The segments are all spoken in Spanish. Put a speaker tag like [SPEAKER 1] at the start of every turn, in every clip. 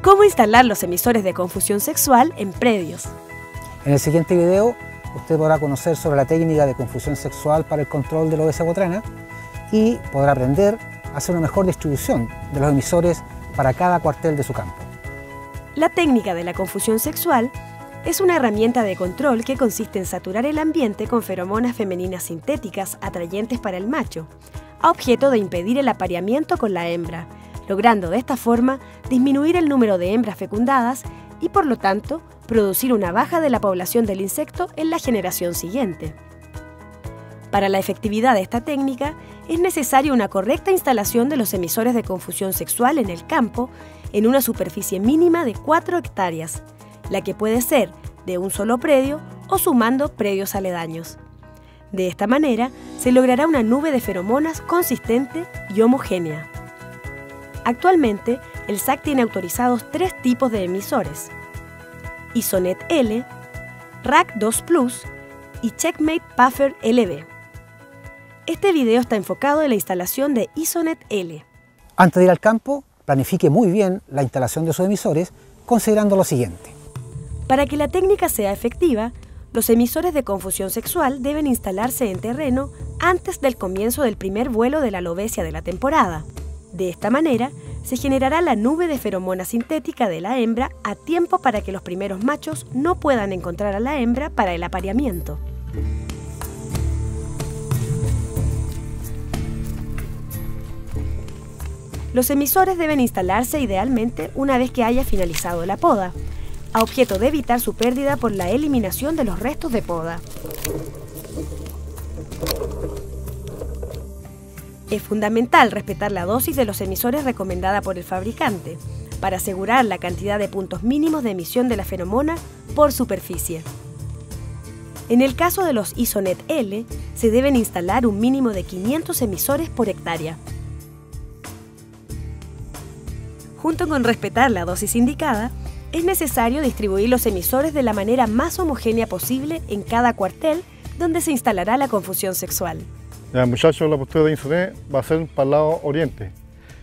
[SPEAKER 1] cómo instalar los emisores de confusión sexual en predios.
[SPEAKER 2] En el siguiente video usted podrá conocer sobre la técnica de confusión sexual para el control de la obesidad botrana y podrá aprender a hacer una mejor distribución de los emisores para cada cuartel de su campo.
[SPEAKER 1] La técnica de la confusión sexual es una herramienta de control que consiste en saturar el ambiente con feromonas femeninas sintéticas atrayentes para el macho, a objeto de impedir el apareamiento con la hembra, logrando de esta forma disminuir el número de hembras fecundadas y, por lo tanto, producir una baja de la población del insecto en la generación siguiente. Para la efectividad de esta técnica, es necesaria una correcta instalación de los emisores de confusión sexual en el campo en una superficie mínima de 4 hectáreas, la que puede ser de un solo predio o sumando predios aledaños. De esta manera, se logrará una nube de feromonas consistente y homogénea. Actualmente, el SAC tiene autorizados 3 tipos de emisores: Isonet L, RAC 2 Plus y Checkmate Puffer LB. Este video está enfocado en la instalación de Isonet L.
[SPEAKER 2] Antes de ir al campo, planifique muy bien la instalación de sus emisores, considerando lo siguiente.
[SPEAKER 1] Para que la técnica sea efectiva, los emisores de confusión sexual deben instalarse en terreno antes del comienzo del primer vuelo de la lobesia de la temporada. De esta manera, se generará la nube de feromona sintética de la hembra a tiempo para que los primeros machos no puedan encontrar a la hembra para el apareamiento. Los emisores deben instalarse idealmente una vez que haya finalizado la poda, a objeto de evitar su pérdida por la eliminación de los restos de poda. Es fundamental respetar la dosis de los emisores recomendada por el fabricante, para asegurar la cantidad de puntos mínimos de emisión de la feromona por superficie. En el caso de los Isonet L, se deben instalar un mínimo de 500 emisores por hectárea. Junto con respetar la dosis indicada, es necesario distribuir los emisores de la manera más homogénea posible en cada cuartel donde se instalará la confusión sexual.
[SPEAKER 3] Ya, muchachos, la postura de Isonet va a ser para el lado oriente,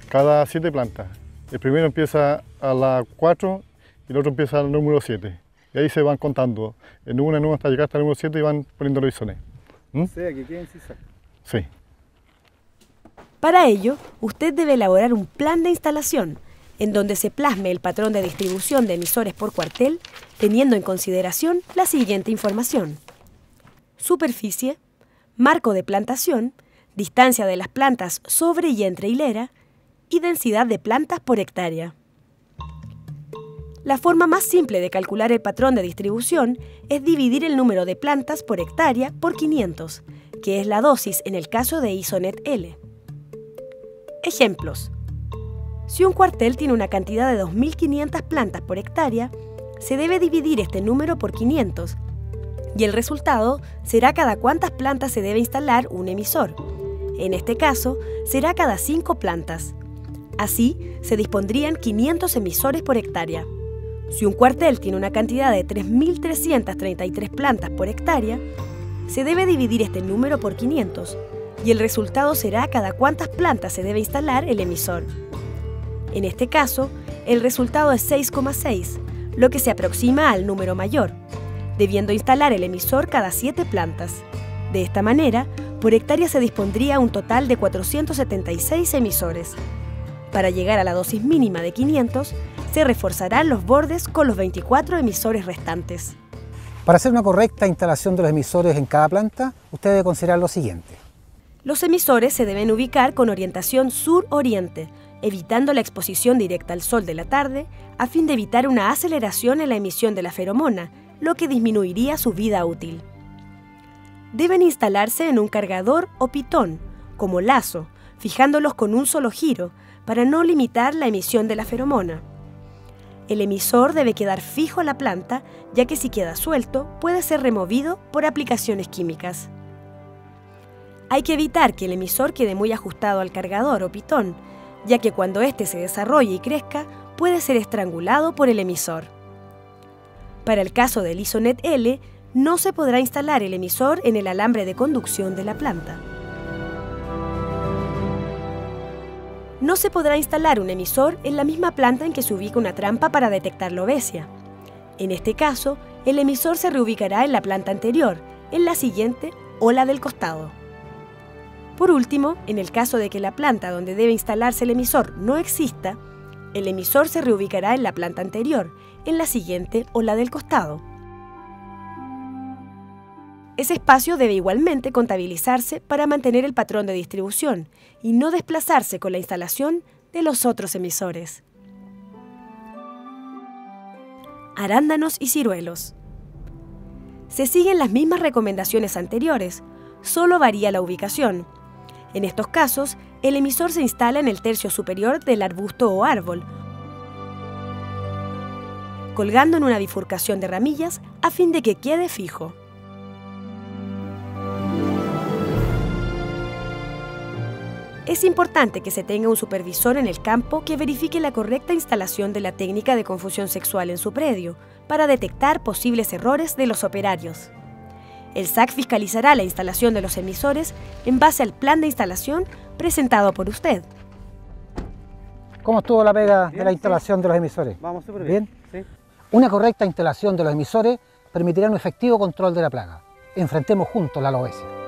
[SPEAKER 3] cada 7 plantas. El primero empieza a la 4 y el otro empieza al número 7. Y ahí se van contando, en uno hasta llegar hasta el número 7 y van poniendo los Isonet.
[SPEAKER 4] O sea, que queden sin saco.
[SPEAKER 3] Sí.
[SPEAKER 1] Para ello, usted debe elaborar un plan de instalación, en donde se plasme el patrón de distribución de emisores por cuartel, teniendo en consideración la siguiente información: superficie, marco de plantación, distancia de las plantas sobre y entre hilera y densidad de plantas por hectárea. La forma más simple de calcular el patrón de distribución es dividir el número de plantas por hectárea por 500, que es la dosis en el caso de Isonet L. Ejemplos. Si un cuartel tiene una cantidad de 2.500 plantas por hectárea, se debe dividir este número por 500, y el resultado será cada cuántas plantas se debe instalar un emisor. En este caso, será cada 5 plantas. Así, se dispondrían 500 emisores por hectárea. Si un cuartel tiene una cantidad de 3.333 plantas por hectárea, se debe dividir este número por 500, y el resultado será cada cuántas plantas se debe instalar el emisor. En este caso, el resultado es 6,6, lo que se aproxima al número mayor, debiendo instalar el emisor cada 7 plantas. De esta manera, por hectárea se dispondría un total de 476 emisores. Para llegar a la dosis mínima de 500, se reforzarán los bordes con los 24 emisores restantes.
[SPEAKER 2] Para hacer una correcta instalación de los emisores en cada planta, usted debe considerar lo siguiente.
[SPEAKER 1] Los emisores se deben ubicar con orientación sur-oriente, evitando la exposición directa al sol de la tarde, a fin de evitar una aceleración en la emisión de la feromona, lo que disminuiría su vida útil. Deben instalarse en un cargador o pitón, como lazo, fijándolos con un solo giro, para no limitar la emisión de la feromona. El emisor debe quedar fijo a la planta, ya que si queda suelto, puede ser removido por aplicaciones químicas. Hay que evitar que el emisor quede muy ajustado al cargador o pitón, ya que cuando éste se desarrolle y crezca, puede ser estrangulado por el emisor. Para el caso del Isonet L, no se podrá instalar el emisor en el alambre de conducción de la planta. No se podrá instalar un emisor en la misma planta en que se ubica una trampa para detectar lobesia. En este caso, el emisor se reubicará en la planta anterior, en la siguiente o la del costado. Por último, en el caso de que la planta donde debe instalarse el emisor no exista, el emisor se reubicará en la planta anterior, en la siguiente o la del costado. Ese espacio debe igualmente contabilizarse para mantener el patrón de distribución y no desplazarse con la instalación de los otros emisores. Arándanos y ciruelos. Se siguen las mismas recomendaciones anteriores, solo varía la ubicación. En estos casos, el emisor se instala en el tercio superior del arbusto o árbol, colgando en una bifurcación de ramillas a fin de que quede fijo. Es importante que se tenga un supervisor en el campo que verifique la correcta instalación de la técnica de confusión sexual en su predio para detectar posibles errores de los operarios. El SAC fiscalizará la instalación de los emisores en base al plan de instalación presentado por usted.
[SPEAKER 2] ¿Cómo estuvo la pega de la instalación de los emisores?
[SPEAKER 4] Vamos súper bien. Sí.
[SPEAKER 2] Una correcta instalación de los emisores permitirá un efectivo control de la plaga. Enfrentemos juntos la lobesia.